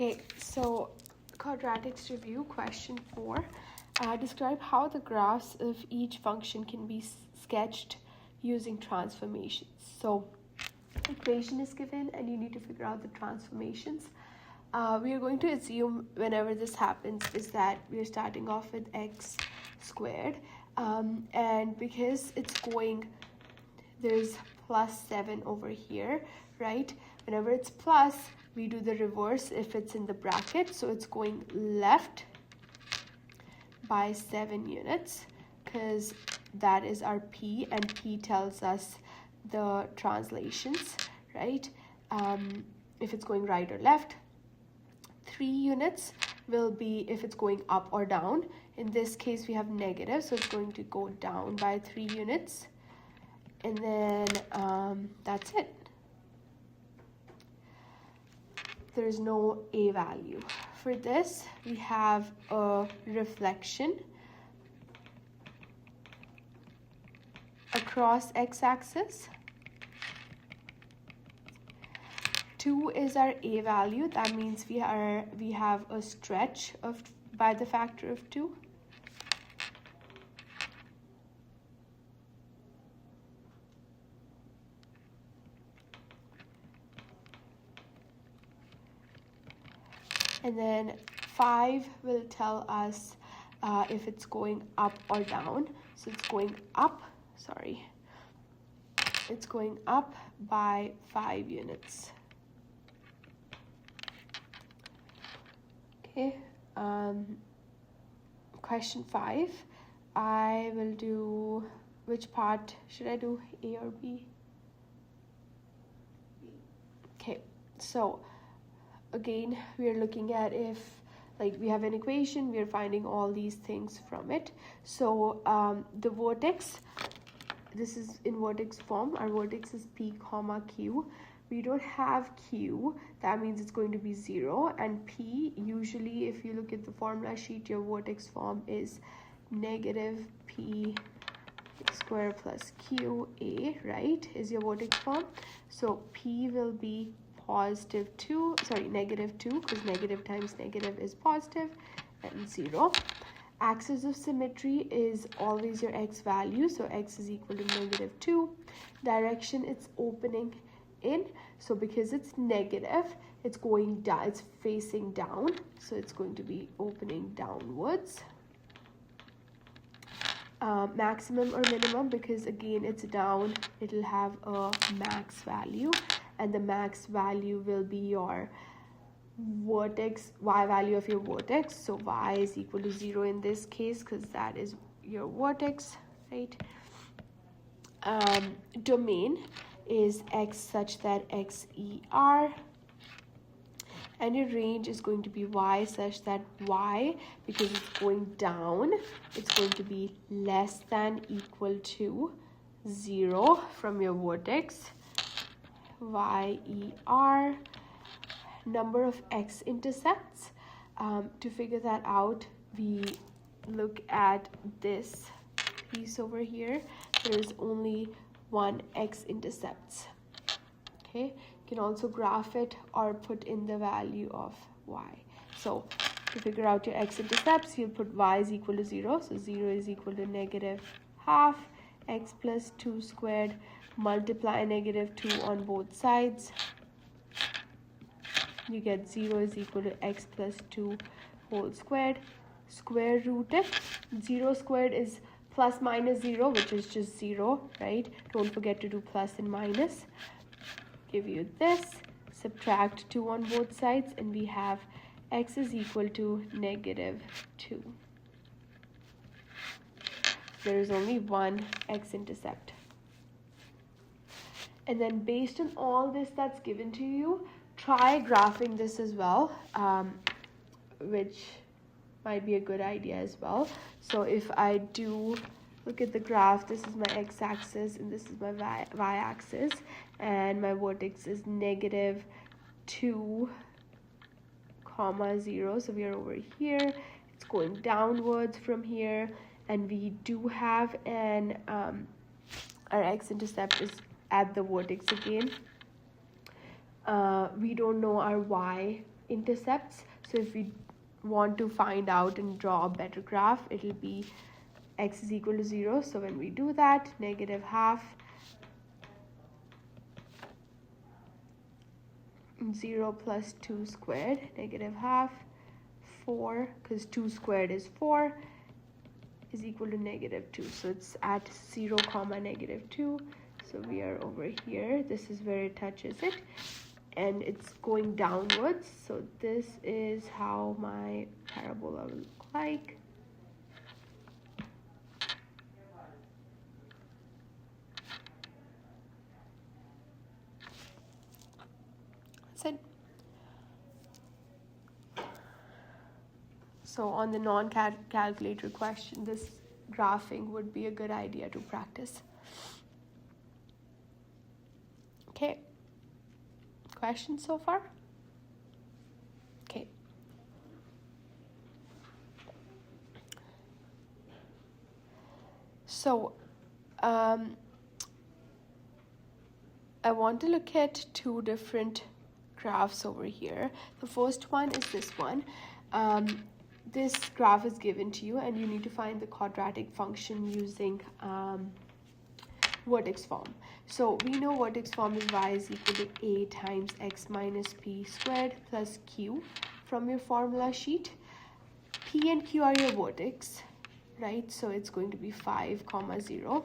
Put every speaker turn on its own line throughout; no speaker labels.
Okay, so Quadratics review question 4. Describe how the graphs of each function can be sketched using transformations. So equation is given and you need to figure out the transformations. We are going to assume whenever this happens is that we are starting off with x squared, and because it's going, there's plus 7 over here, right? Whenever it's plus, we do the reverse if it's in the bracket, so it's going left by 7 units because that is our p, and p tells us the translations, right? If it's going right or left. 3 units will be if it's going up or down. In this case we have negative, so it's going to go down by 3 units, and then that's it. There's no a value. For this we have a reflection across x-axis. 2 is our a value. That means we have a stretch of by the factor of 2. And then 5 will tell us if it's going up or down. So it's going up, it's going up by 5 units. Okay, question 5. I will do, which part should I do, A or B? Okay, so again we are looking at if, like, we have an equation, we are finding all these things from it. So the vertex, this is in vertex form. Our vertex is p comma q. We don't have q, that means it's going to be 0, and p, usually if you look at the formula sheet, your vertex form is negative p square plus q a, right, is your vertex form. So p will be positive 2, negative 2, because negative times negative is positive, and 0. Axis of symmetry is always your x value, so x is equal to negative 2. Direction, it's opening in, so because it's negative, it's going down, it's facing down, so it's going to be opening downwards. Maximum or minimum, because again it's down, it'll have a max value, and the max value will be your vertex, y value of your vertex, so y is equal to 0 in this case because that is your vertex, right? Domain is x such that xer, and your range is going to be y such that y, because it's going down, it's going to be less than equal to 0 from your vertex. Yer, number of x-intercepts. To figure that out, we look at this piece over here. There's only 1 x-intercepts. Okay, you can also graph it or put in the value of y. So to figure out your x-intercepts, you'll put y is equal to 0, so 0 is equal to negative half x plus 2 squared, multiply negative 2 on both sides. You get 0 is equal to x plus 2 whole squared. Square root it. 0 squared is plus minus 0, which is just 0, right? Don't forget to do plus and minus. Give you this. Subtract 2 on both sides, and we have x is equal to negative 2. There is only 1 x-intercept. And then based on all this that's given to you, try graphing this as well, which might be a good idea as well. So if I do look at the graph, this is my x-axis and this is my y-axis, and my vertex is negative 2 comma 0, so we are over here, it's going downwards from here, and we do have an our x-intercept is at the vertex again. we don't know our y-intercepts. So if we want to find out and draw a better graph, it'll be x is equal to 0. So when we do that, negative half 0 plus 2 squared, negative half 4, because 2 squared is 4, is equal to negative 2. So it's at 0 comma negative 2. So we are over here. This is where it touches it, and it's going downwards. So this is how my parabola will look like. That's it. So on the non-calculator question, this graphing would be a good idea to practice. Okay. Questions so far? Okay. So, I want to look at two different graphs over here. The first one is this one. This graph is given to you, and you need to find the quadratic function using vertex form. So we know vertex form is y is equal to a times x minus p squared plus q from your formula sheet. P and q are your vertex, right? So it's going to be 5, 0.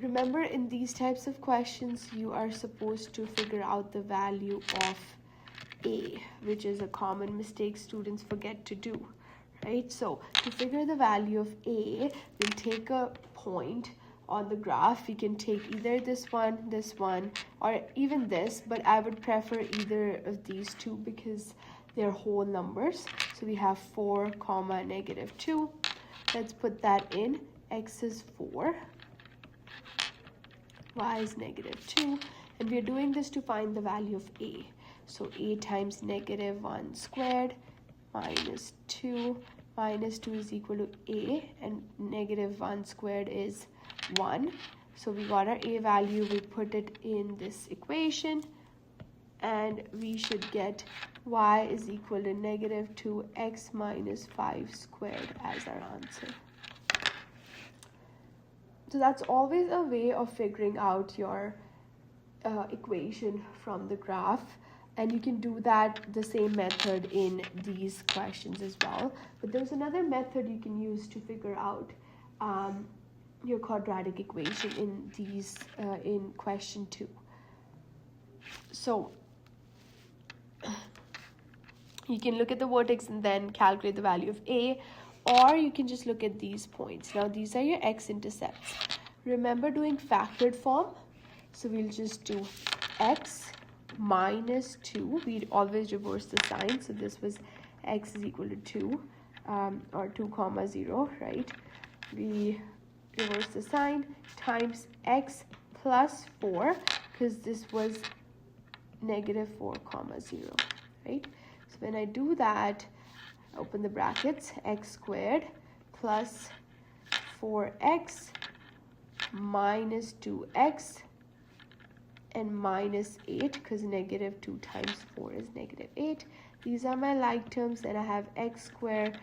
Remember, in these types of questions, you are supposed to figure out the value of a, which is a common mistake students forget to do, right? So to figure the value of a, we'll take a point on the graph. We can take either this one, or even this, but I would prefer either of these two because they're whole numbers. So we have 4, negative 2. Let's put that in. X is 4. Y is negative 2. And we're doing this to find the value of a. So a times negative 1 squared minus 2. Minus 2 is equal to a, and negative 1 squared is 1. So we got our a value. We put it in this equation, and we should get y is equal to negative 2x minus 5 squared as our answer. So that's always a way of figuring out your equation from the graph, and you can do that the same method in these questions as well. But there's another method you can use to figure out your quadratic equation in these in question 2. So you can look at the vertex and then calculate the value of a, or you can just look at these points. Now these are your x-intercepts. Remember doing factored form. So we'll just do x minus 2. We always reverse the sign. So this was x is equal to 2, or 2, 0, right? We reverse the sign, times x plus 4, because this was negative 4, 0, right? So when I do that, open the brackets, x squared plus 4x minus 2x and minus 8, because negative 2 times 4 is negative 8. These are my like terms, and I have x squared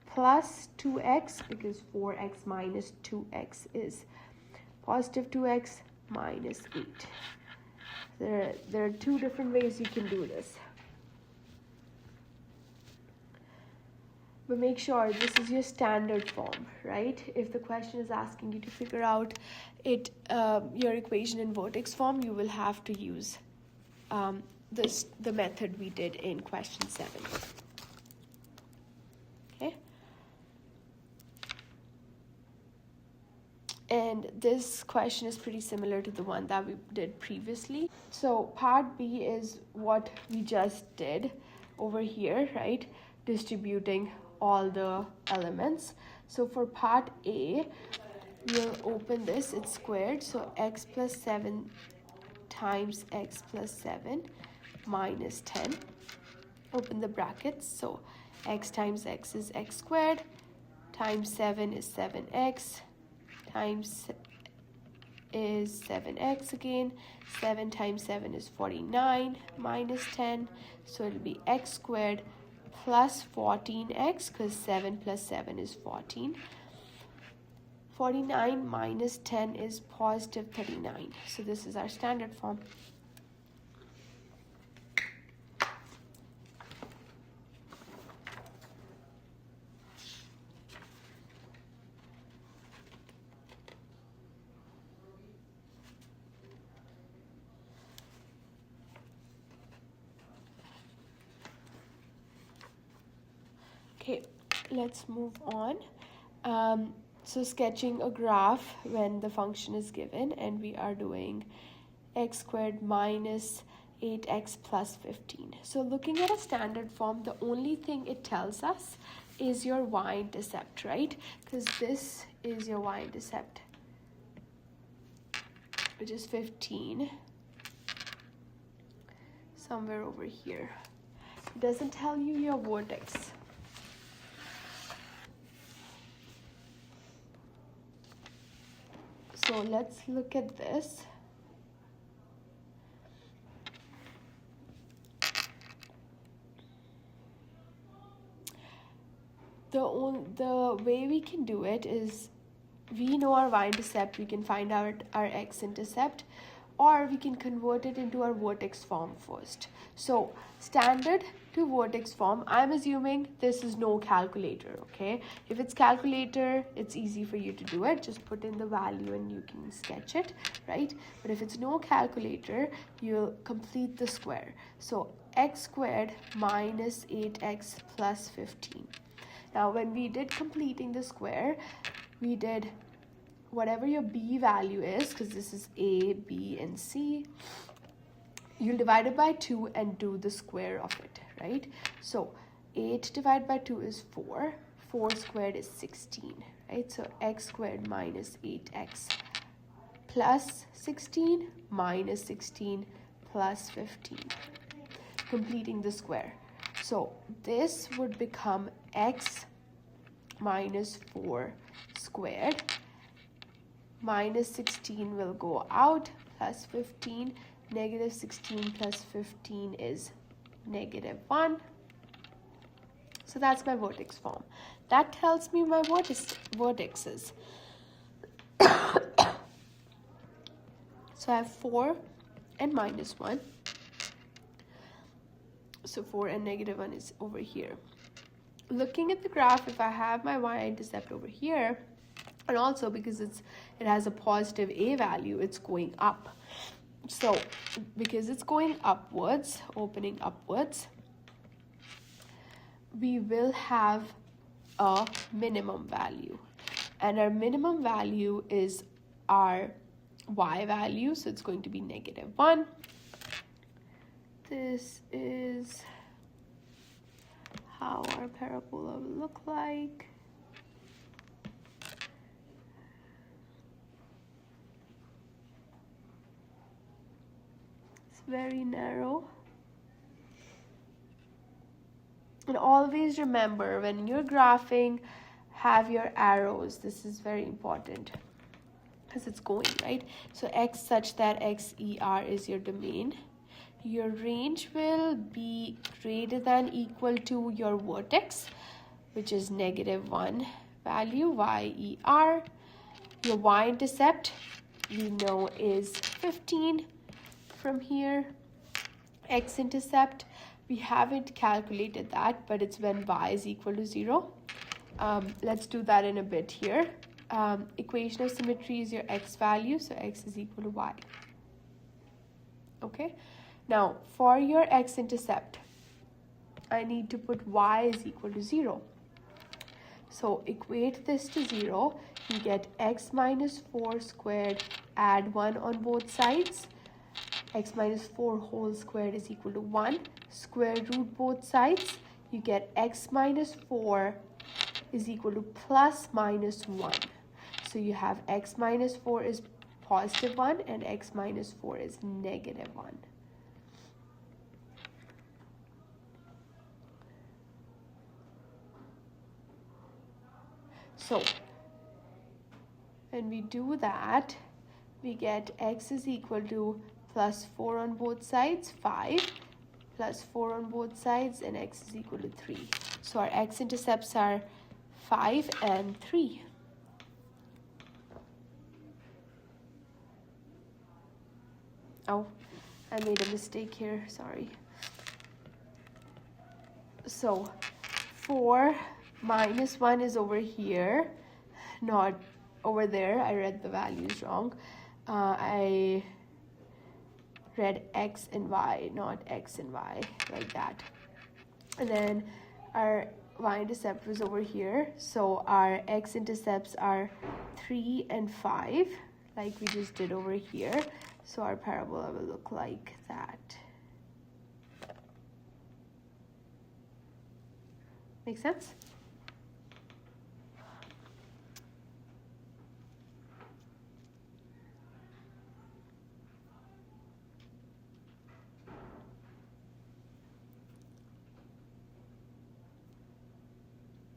plus 2x, because 4x minus 2x is positive 2x minus 8. There are two different ways you can do this. But make sure this is your standard form, right? If the question is asking you to figure out your equation in vertex form, you will have to use the method we did in question 7. Okay. And this question is pretty similar to the one that we did previously. So part B is what we just did over here, right? Distributing all the elements. So for part A, we'll open this, it's squared, so x plus 7 times x plus 7 minus 10. Open the brackets, so x times x is x squared, times 7 is 7x, times is 7x again. 7 times 7 is 49 minus 10. So it'll be x squared plus 14x, because 7 plus 7 is 14. 49 minus 10 is positive 39. So this is our standard form. Okay, let's move on. So sketching a graph when the function is given, and we are doing x squared minus 8x plus 15. So looking at a standard form, the only thing it tells us is your y-intercept, right? Because this is your y-intercept, which is 15, somewhere over here. It doesn't tell you your vertex. So let's look at this. The way we can do it is, we know our y-intercept, we can find out our x-intercept, or we can convert it into our vertex form first. So standard to vertex form, I'm assuming this is no calculator, okay? If it's calculator, it's easy for you to do it. Just put in the value and you can sketch it, right? But if it's no calculator, you'll complete the square. So x squared minus 8x plus 15. Now when we did completing the square, we did whatever your b value is, because this is a, b, and c, you'll divide it by 2 and do the square of it, right? So 8 divided by 2 is 4. 4 squared is 16, right? So x squared minus 8x plus 16 minus 16 plus 15, completing the square. So this would become x minus 4 squared. Minus 16 will go out, plus 15. Negative 16 plus 15 is negative 1. So that's my vertex form. That tells me my vertexes. So I have 4 and minus 1. So 4 and negative 1 is over here. Looking at the graph, if I have my y-intercept over here, and also because it has a positive a value, it's going up. So because it's going upwards, opening upwards, we will have a minimum value. And our minimum value is our y value, so it's going to be negative 1. This is how our parabola will look like. It's very narrow. And always remember, when you're graphing, have your arrows. This is very important because it's going, right? So x such that xer is your domain. Your range will be greater than equal to your vertex, which is negative 1 value, yer. Your y-intercept, we know, is 15 from here. X-intercept, we haven't calculated that, but it's when y is equal to 0. Let's do that in a bit here. Equation of symmetry is your x value, so x is equal to y. Okay? Now, for your x-intercept, I need to put y is equal to 0. So equate this to 0. You get x minus 4 squared, add 1 on both sides. X minus 4 whole squared is equal to 1. Square root both sides. You get x minus 4 is equal to plus minus 1. So you have x minus 4 is positive 1 and x minus 4 is negative 1. So when we do that, we get x is equal to plus 4 on both sides, 5, plus 4 on both sides, and x is equal to 3. So our x-intercepts are 5 and 3. Oh, I made a mistake here, sorry. So 4 minus 1 is over here, not over there. I read the values wrong. I read x and y, not x and y, like that. And then our y-intercept was over here, so our x-intercepts are 3 and 5, like we just did over here. So our parabola will look like that. Make sense?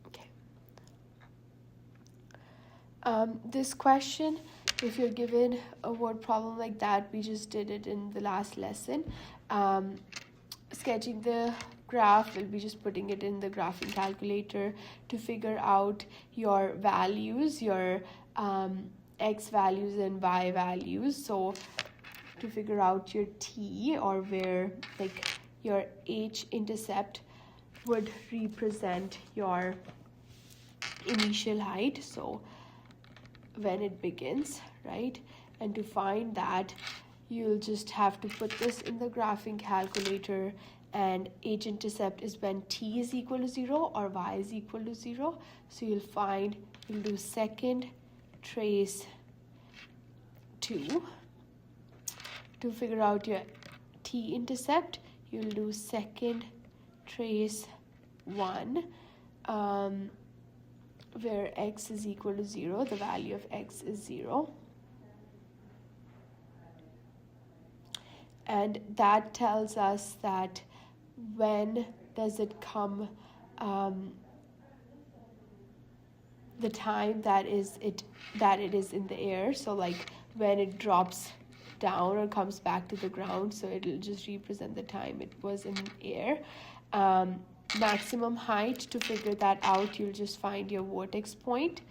Okay. This question, if you're given a word problem like that, we just did it in the last lesson. Sketching the graph, we'll be just putting it in the graphing calculator to figure out your values, your x values and y values. So to figure out your t, or where like your h-intercept would represent your initial height, so when it begins, right? And to find that, you'll just have to put this in the graphing calculator, and h-intercept is when t is equal to 0 or y is equal to 0. So you'll do second trace 2. To figure out your t-intercept, you'll do second trace 1, where x is equal to 0, the value of x is 0. And that tells us that when does it come, the time that it is in the air. So like when it drops down or comes back to the ground, so it'll just represent the time it was in air. Maximum height, to figure that out, you'll just find your vertex point,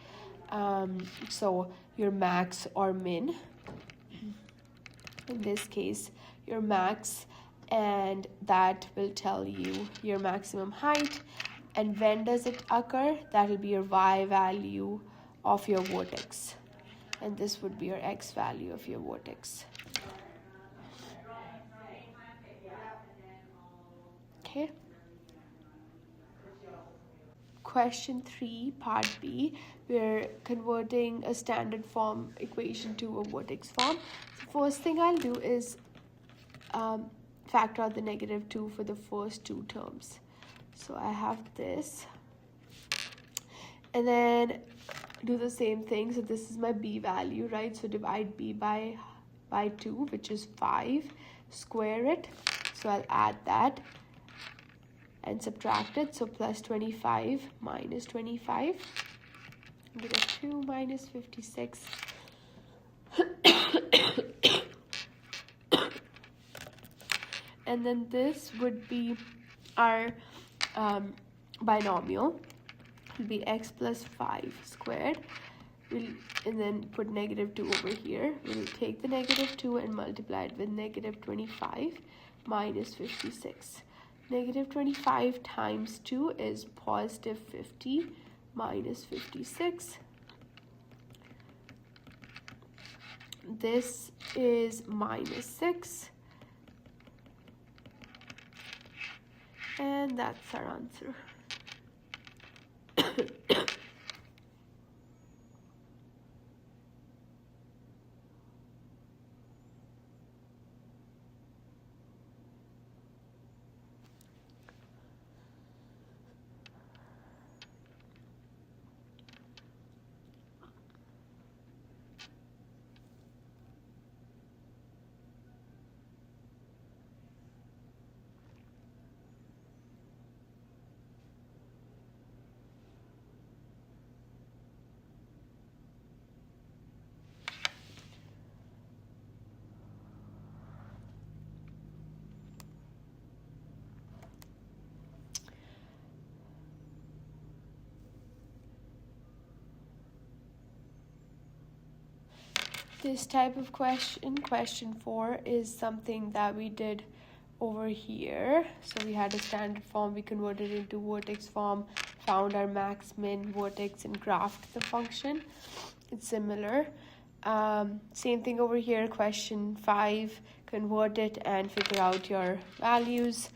so your max or min, in this case your max, and that will tell you your maximum height. And when does it occur? That will be your y value of your vertex, and this would be your x value of your vertex. Okay. Question 3, part B, we're converting a standard form equation to a vertex form. The first thing I'll do is factor out the -2 for the first two terms. So I have this, and then do the same thing. So this is my b value, right? So divide b by 2, which is 5, square it. So I'll add that and subtract it. So plus 25 minus 25, get a 2 minus 56. And then this would be our binomial. It will be x plus 5 squared. And then put -2 over here. We'll take the -2 and multiply it with -25 minus 56. -25 times 2 is positive 50 minus 56. This is -6. And that's our answer. This type of question 4, is something that we did over here. So we had a standard form, we converted it into vertex form, found our max, min, vertex, and graphed the function. It's similar. Same thing over here, question 5, convert it and figure out your values.